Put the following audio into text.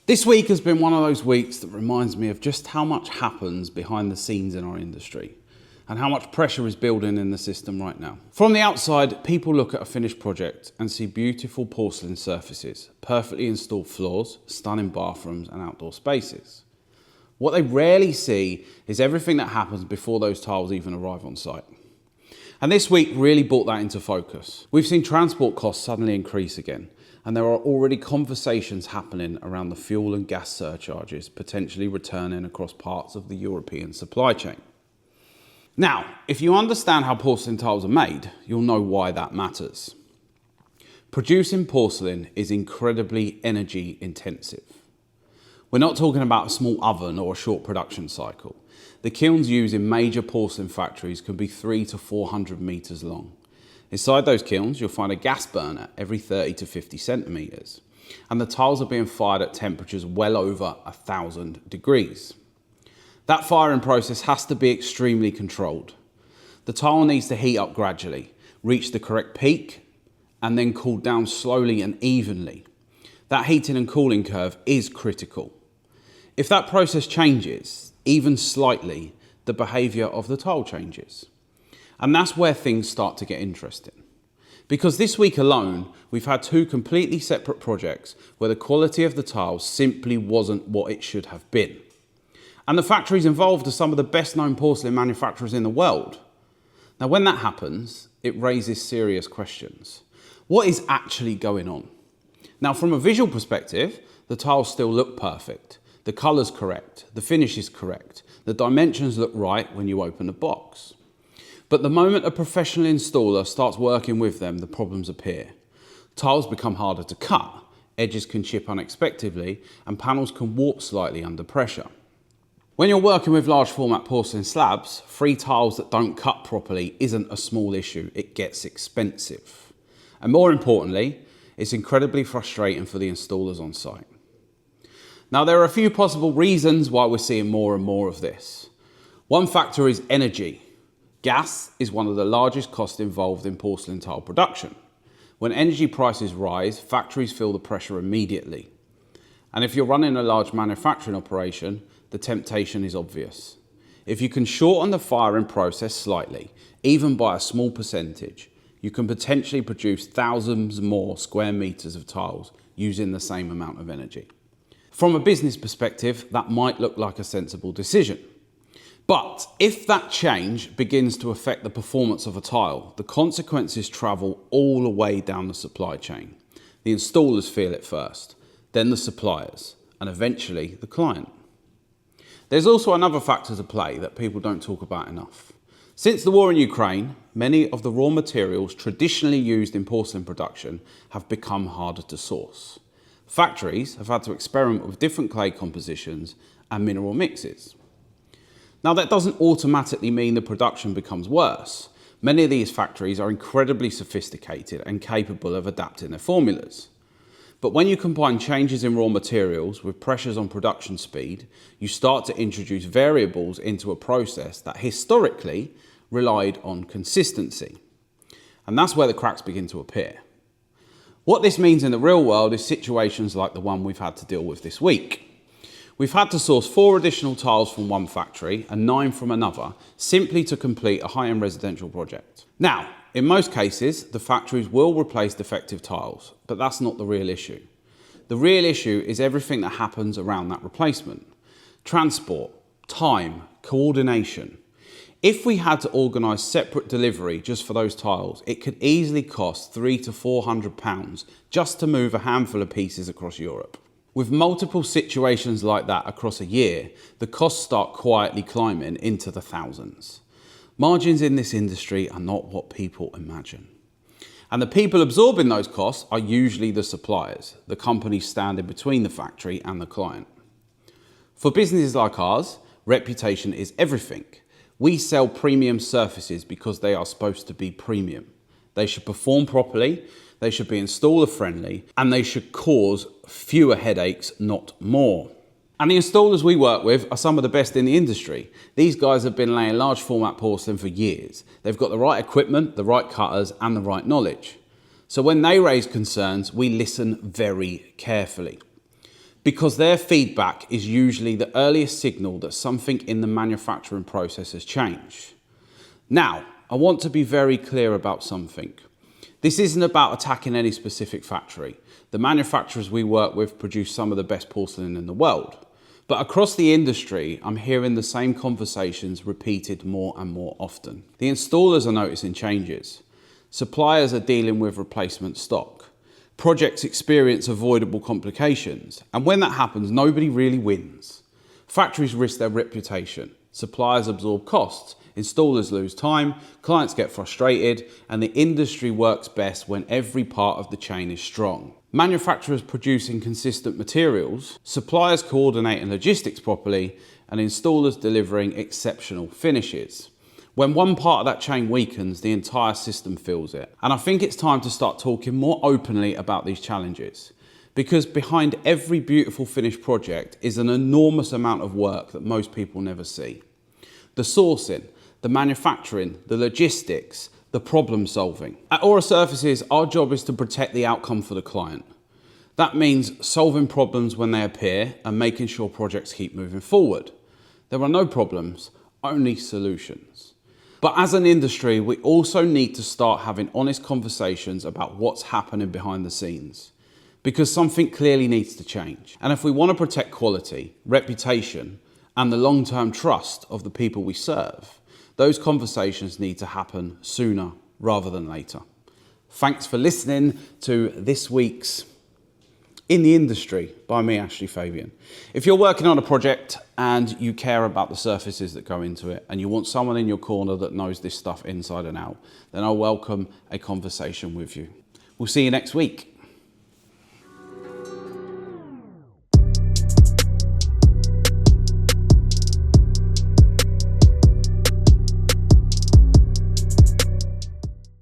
This week has been one of those weeks that reminds me of just how much happens behind the scenes in our industry and how much pressure is building in the system right now. From the outside, people look at a finished project and see beautiful porcelain surfaces, perfectly installed floors, stunning bathrooms and outdoor spaces. What they rarely see is everything that happens before those tiles even arrive on site. And this week really brought that into focus. We've seen transport costs suddenly increase again, and there are already conversations happening around the fuel and gas surcharges potentially returning across parts of the European supply chain. Now, if you understand how porcelain tiles are made, you'll know why that matters. Producing porcelain is incredibly energy intensive. We're not talking about a small oven or a short production cycle. The kilns used in major porcelain factories can be 300 to 400 meters long. Inside those kilns, you'll find a gas burner every 30 to 50 centimeters, and the tiles are being fired at temperatures well over 1,000 degrees. That firing process has to be extremely controlled. The tile needs to heat up gradually, reach the correct peak, and then cool down slowly and evenly. That heating and cooling curve is critical. If that process changes, even slightly, the behavior of the tile changes. And that's where things start to get interesting. Because this week alone, we've had two completely separate projects where the quality of the tiles simply wasn't what it should have been. And the factories involved are some of the best known porcelain manufacturers in the world. Now, when that happens, it raises serious questions. What is actually going on? Now, from a visual perspective, the tiles still look perfect. The colour's correct, the finish is correct, the dimensions look right when you open the box. But the moment a professional installer starts working with them, the problems appear. Tiles become harder to cut, edges can chip unexpectedly, and panels can warp slightly under pressure. When you're working with large format porcelain slabs, free tiles that don't cut properly isn't a small issue, it gets expensive. And more importantly, it's incredibly frustrating for the installers on site. Now, there are a few possible reasons why we're seeing more and more of this. One factor is energy. Gas is one of the largest costs involved in porcelain tile production. When energy prices rise, factories feel the pressure immediately. And if you're running a large manufacturing operation, the temptation is obvious. If you can shorten the firing process slightly, even by a small percentage, you can potentially produce thousands more square meters of tiles using the same amount of energy. From a business perspective, that might look like a sensible decision. But if that change begins to affect the performance of a tile, the consequences travel all the way down the supply chain. The installers feel it first, then the suppliers, and eventually the client. There's also another factor to play that people don't talk about enough. Since the war in Ukraine, many of the raw materials traditionally used in porcelain production have become harder to source. Factories have had to experiment with different clay compositions and mineral mixes. Now, that doesn't automatically mean the production becomes worse. Many of these factories are incredibly sophisticated and capable of adapting their formulas. But when you combine changes in raw materials with pressures on production speed, you start to introduce variables into a process that historically relied on consistency. And that's where the cracks begin to appear. What this means in the real world is situations like the one we've had to deal with this week. We've had to source 4 additional tiles from one factory and 9 from another, simply to complete a high-end residential project. Now, in most cases, the factories will replace defective tiles, but that's not the real issue. The real issue is everything that happens around that replacement. Transport, time, coordination. If we had to organise separate delivery just for those tiles, it could easily cost £300 to £400 just to move a handful of pieces across Europe. With multiple situations like that across a year, the costs start quietly climbing into the thousands. Margins in this industry are not what people imagine. And the people absorbing those costs are usually the suppliers, the companies standing between the factory and the client. For businesses like ours, reputation is everything. We sell premium surfaces because they are supposed to be premium. They should perform properly, they should be installer friendly, and they should cause fewer headaches, not more. And the installers we work with are some of the best in the industry. These guys have been laying large format porcelain for years. They've got the right equipment, the right cutters, and the right knowledge. So when they raise concerns, we listen very carefully. because their feedback is usually the earliest signal that something in the manufacturing process has changed. Now, I want to be very clear about something. This isn't about attacking any specific factory. The manufacturers we work with produce some of the best porcelain in the world. But across the industry, I'm hearing the same conversations repeated more and more often. The installers are noticing changes. Suppliers are dealing with replacement stock. Projects experience avoidable complications. And when that happens, nobody really wins. Factories risk their reputation. Suppliers absorb costs. Installers lose time. Clients get frustrated. And the industry works best when every part of the chain is strong. Manufacturers producing consistent materials, suppliers coordinating logistics properly, and installers delivering exceptional finishes. When one part of that chain weakens, the entire system feels it. And I think it's time to start talking more openly about these challenges, because behind every beautiful finished project is an enormous amount of work that most people never see. The sourcing, the manufacturing, the logistics, the problem solving. At Aura Surfaces, our job is to protect the outcome for the client. That means solving problems when they appear and making sure projects keep moving forward. There are no problems, only solutions. But as an industry, we also need to start having honest conversations about what's happening behind the scenes, because something clearly needs to change. And if we want to protect quality, reputation, and the long-term trust of the people we serve, those conversations need to happen sooner rather than later. Thanks for listening to this week's In the Industry by me, Ashley Fabian. If you're working on a project and you care about the surfaces that go into it and you want someone in your corner that knows this stuff inside and out, then I'll welcome a conversation with you. We'll see you next week.